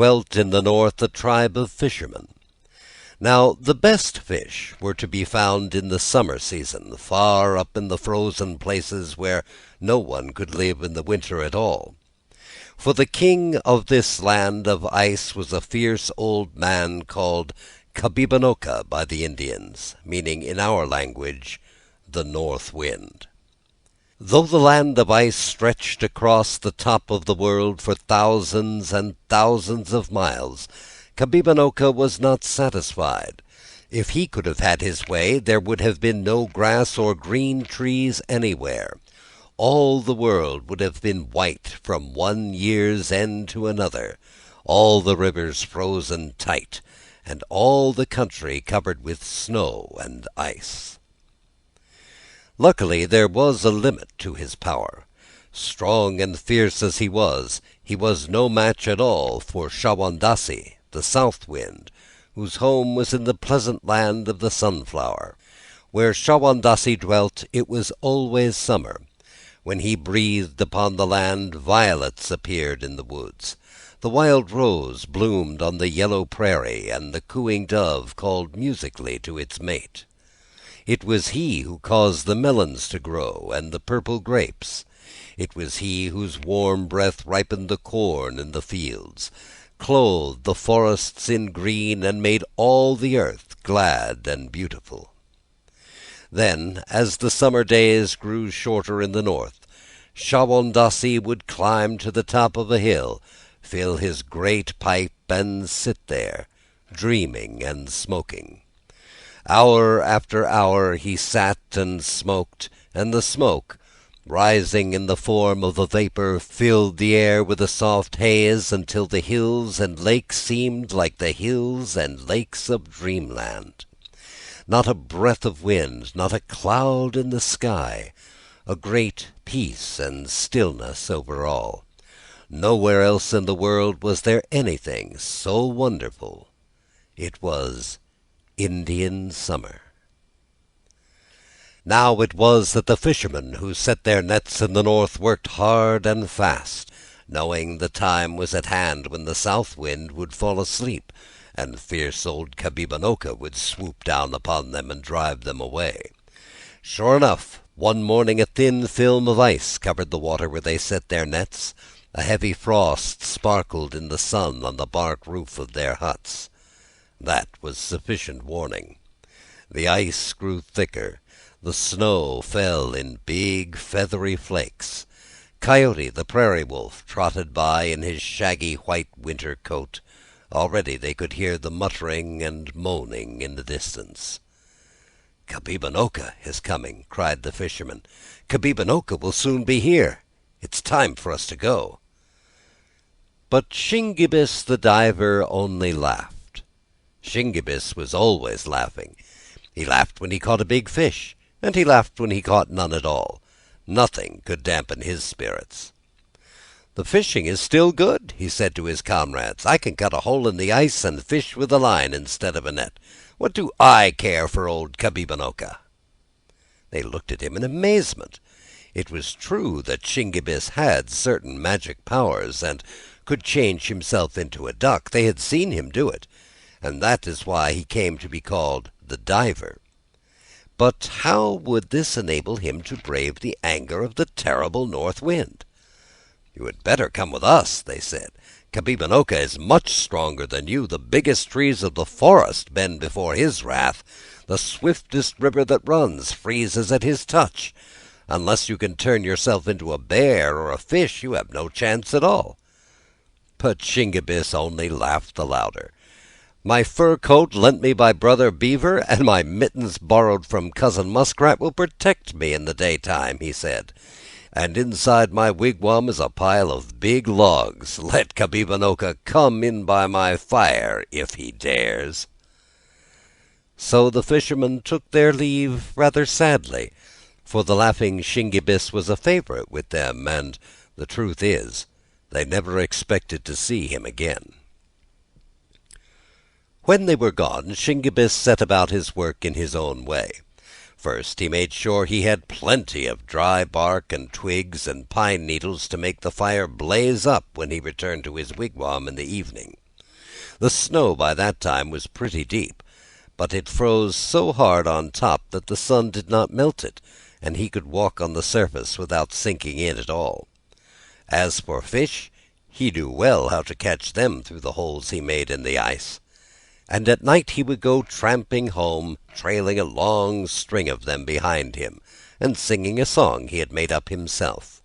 dwelt in the north a tribe of fishermen. Now the best fish were to be found in the summer season, far up in the frozen places where no one could live in the winter at all. For the king of this land of ice was a fierce old man called Kabibanoka by the Indians, meaning in our language, the North Wind. Though the land of ice stretched across the top of the world for thousands and thousands of miles, Kabibanoka was not satisfied. If he could have had his way, there would have been no grass or green trees anywhere. All the world would have been white from one year's end to another, all the rivers frozen tight, and all the country covered with snow and ice. Luckily there was a limit to his power. Strong and fierce as he was no match at all for Shawondasee, the South Wind, whose home was in the pleasant land of the sunflower. Where Shawondasee dwelt it was always summer. When he breathed upon the land, violets appeared in the woods. The wild rose bloomed on the yellow prairie, and the cooing dove called musically to its mate. It was he who caused the melons to grow, and the purple grapes. It was he whose warm breath ripened the corn in the fields, clothed the forests in green, and made all the earth glad and beautiful. Then, as the summer days grew shorter in the north, Shawondasee would climb to the top of a hill, fill his great pipe, and sit there, dreaming and smoking. Hour after hour he sat and smoked, and the smoke, rising in the form of a vapor, filled the air with a soft haze until the hills and lakes seemed like the hills and lakes of dreamland. Not a breath of wind, not a cloud in the sky, a great peace and stillness over all. Nowhere else in the world was there anything so wonderful. It was Indian summer. Now it was that the fishermen who set their nets in the north worked hard and fast, knowing the time was at hand when the south wind would fall asleep, and fierce old Kabibanoka would swoop down upon them and drive them away. Sure enough, one morning a thin film of ice covered the water where they set their nets. A heavy frost sparkled in the sun on the bark roof of their huts. That was sufficient warning. The ice grew thicker. The snow fell in big, feathery flakes. Coyote, the prairie wolf, trotted by in his shaggy white winter coat. Already they could hear the muttering and moaning in the distance. "Kabibanoka is coming," cried the fisherman. "Kabibanoka will soon be here. It's time for us to go." But Shingebis the diver only laughed. Shingebis was always laughing. He laughed when he caught a big fish, and he laughed when he caught none at all. Nothing could dampen his spirits. "The fishing is still good," he said to his comrades. "I can cut a hole in the ice and fish with a line instead of a net. What do I care for old Kabibanoka?" They looked at him in amazement. It was true that Shingebis had certain magic powers, and could change himself into a duck. They had seen him do it, and that is why he came to be called the diver. But how would this enable him to brave the anger of the terrible north wind? "You had better come with us," they said. "Kabibanoka is much stronger than you. The biggest trees of the forest bend before his wrath. The swiftest river that runs freezes at his touch. Unless you can turn yourself into a bear or a fish, you have no chance at all." But Shingebis only laughed the louder. "My fur coat lent me by Brother Beaver, and my mittens borrowed from Cousin Muskrat, will protect me in the daytime," he said. "And inside my wigwam is a pile of big logs. Let Kabibanoka come in by my fire if he dares." So the fishermen took their leave rather sadly, for the laughing Shingebis was a favorite with them, and the truth is, they never expected to see him again. When they were gone, Shingebis set about his work in his own way. First he made sure he had plenty of dry bark and twigs and pine needles to make the fire blaze up when he returned to his wigwam in the evening. The snow by that time was pretty deep, but it froze so hard on top that the sun did not melt it, and he could walk on the surface without sinking in at all. As for fish, he knew well how to catch them through the holes he made in the ice. And at night he would go tramping home, trailing a long string of them behind him, and singing a song he had made up himself.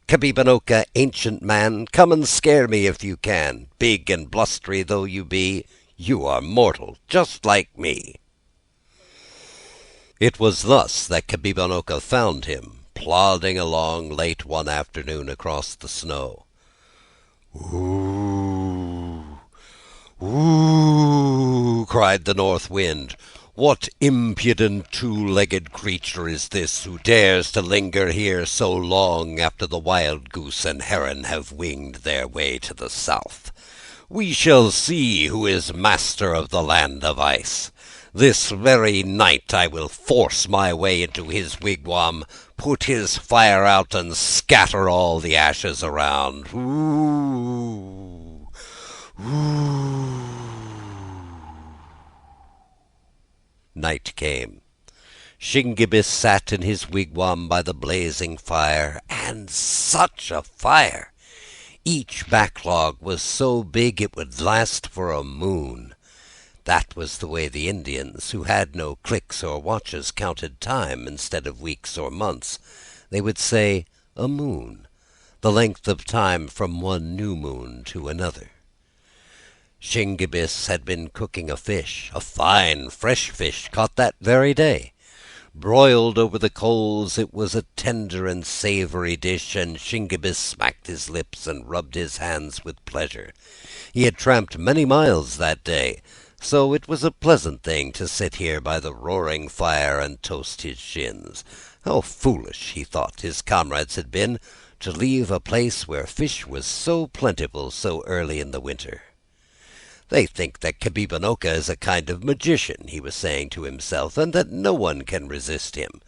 Kabibanoka, ancient man, come and scare me if you can. Big and blustery though you be, you are mortal, just like me. It was thus that Kabibanoka found him, plodding along late one afternoon across the snow. "Ooh, ooh!" cried the north wind. "What impudent two-legged creature is this who dares to linger here so long after the wild goose and heron have winged their way to the south? We shall see who is master of the land of ice. This very night I will force my way into his wigwam, put his fire out, and scatter all the ashes around. Ooh, ooh!" Night came. Shingebis sat in his wigwam by the blazing fire, and such a fire! Each backlog was so big it would last for a moon. That was the way the Indians, who had no clicks or watches, counted time instead of weeks or months. They would say a moon, the length of time from one new moon to another. Shingebis had been cooking a fish, a fine fresh fish caught that very day. Broiled over the coals, it was a tender and savory dish, and Shingebis smacked his lips and rubbed his hands with pleasure. He had tramped many miles that day, so it was a pleasant thing to sit here by the roaring fire and toast his shins. How foolish, he thought, his comrades had been to leave a place where fish was so plentiful so early in the winter. "They think that Kabibanoka is a kind of magician," he was saying to himself, "and that no one can resist him.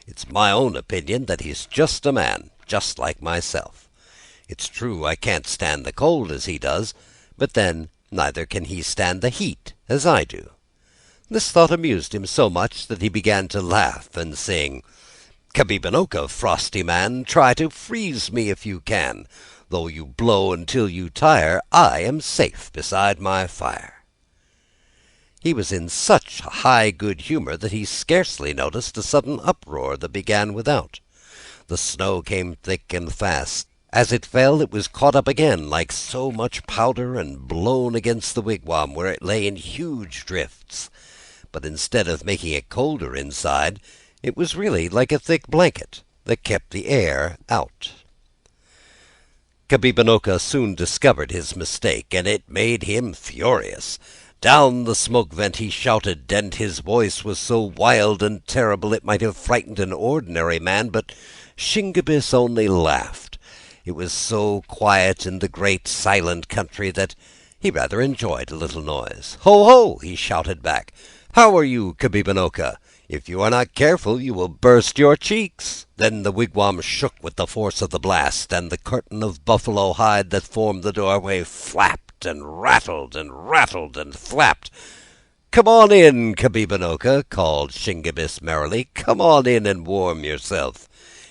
It's my own opinion that he's just a man, just like myself. It's true I can't stand the cold as he does, but then neither can he stand the heat as I do." This thought amused him so much that he began to laugh and sing, "Kabibanoka, frosty man, try to freeze me if you can. Though you blow until you tire, I am safe beside my fire." He was in such high good humor that he scarcely noticed a sudden uproar that began without. The snow came thick and fast. As it fell, it was caught up again like so much powder and blown against the wigwam, where it lay in huge drifts. But instead of making it colder inside, it was really like a thick blanket that kept the air out. Kabibanoka soon discovered his mistake, and it made him furious. Down the smoke vent he shouted, and his voice was so wild and terrible it might have frightened an ordinary man, but Shingebis only laughed. It was so quiet in the great silent country that he rather enjoyed a little noise. "Ho, ho!" he shouted back. "How are you, Kabibanoka? If you are not careful, you will burst your cheeks." Then the wigwam shook with the force of the blast, and the curtain of buffalo hide that formed the doorway flapped and rattled and rattled and flapped. "Come on in, Kabibanoka," called Shingebis merrily. "Come on in and warm yourself.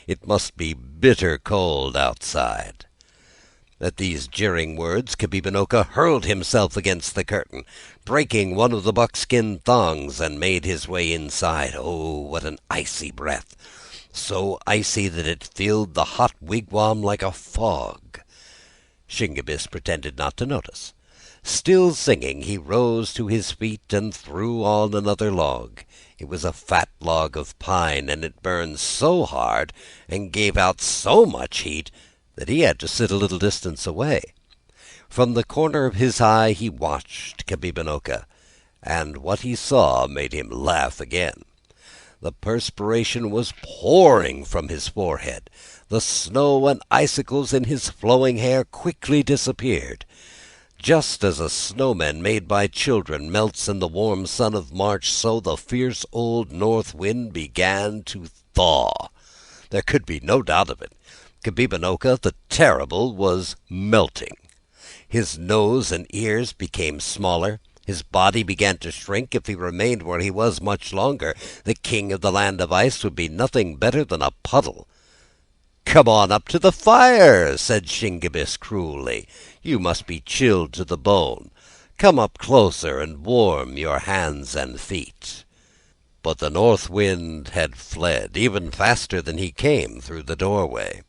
It must be bitter cold outside." At these jeering words, Kabibanoka hurled himself against the curtain, breaking one of the buckskin thongs, and made his way inside. Oh, what an icy breath! So icy that it filled the hot wigwam like a fog. Shingebis pretended not to notice. Still singing, he rose to his feet and threw on another log. It was a fat log of pine, and it burned so hard and gave out so much heat that he had to sit a little distance away. From the corner of his eye he watched Kabibanoka, and what he saw made him laugh again. The perspiration was pouring from his forehead. The snow and icicles in his flowing hair quickly disappeared. Just as a snowman made by children melts in the warm sun of March, so the fierce old north wind began to thaw. There could be no doubt of it. Kabibanoka the Terrible was melting. His nose and ears became smaller. His body began to shrink. If he remained where he was much longer, the king of the land of ice would be nothing better than a puddle. "Come on up to the fire," said Shingebis cruelly. "You must be chilled to the bone. Come up closer and warm your hands and feet." But the north wind had fled, even faster than he came, through the doorway.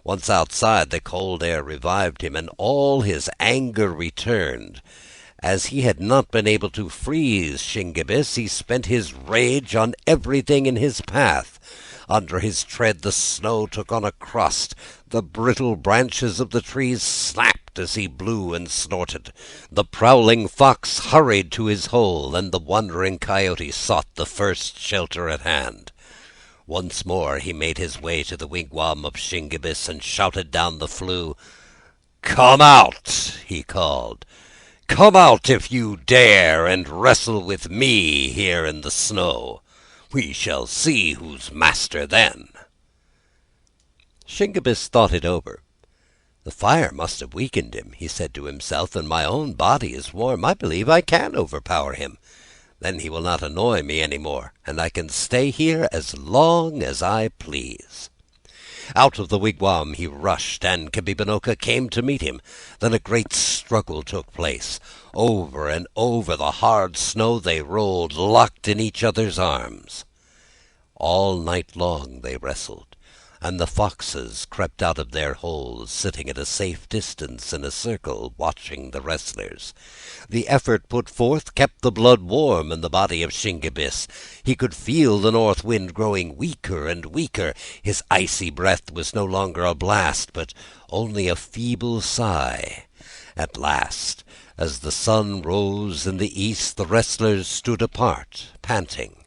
Once outside, the cold air revived him, and all his anger returned. As he had not been able to freeze Shingebis, he spent his rage on everything in his path. Under his tread the snow took on a crust. The brittle branches of the trees snapped as he blew and snorted. The prowling fox hurried to his hole, and the wandering coyote sought the first shelter at hand. Once more he made his way to the wigwam of Shingebis and shouted down the flue. "Come out!" he called. "Come out if you dare, and wrestle with me here in the snow. We shall see who's master then." Shingebis thought it over. "The fire must have weakened him," he said to himself, "and my own body is warm. I believe I can overpower him. Then he will not annoy me any more, and I can stay here as long as I please." Out of the wigwam he rushed, and Kabibinoka came to meet him. Then a great struggle took place. Over and over the hard snow they rolled, locked in each other's arms. All night long they wrestled, and the foxes crept out of their holes, sitting at a safe distance in a circle, watching the wrestlers. The effort put forth kept the blood warm in the body of Shingebis. He could feel the north wind growing weaker and weaker. His icy breath was no longer a blast, but only a feeble sigh. At last, as the sun rose in the east, the wrestlers stood apart, panting.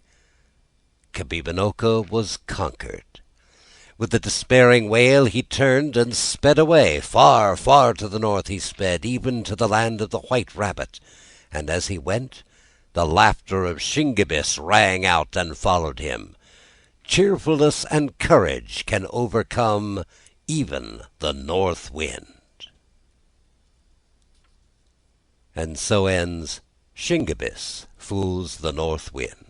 Kabibinoka was conquered. With a despairing wail he turned and sped away. Far, far to the north he sped, even to the land of the white rabbit. And as he went, the laughter of Shingebis rang out and followed him. Cheerfulness and courage can overcome even the north wind. And so ends Shingebis Fools the North Wind.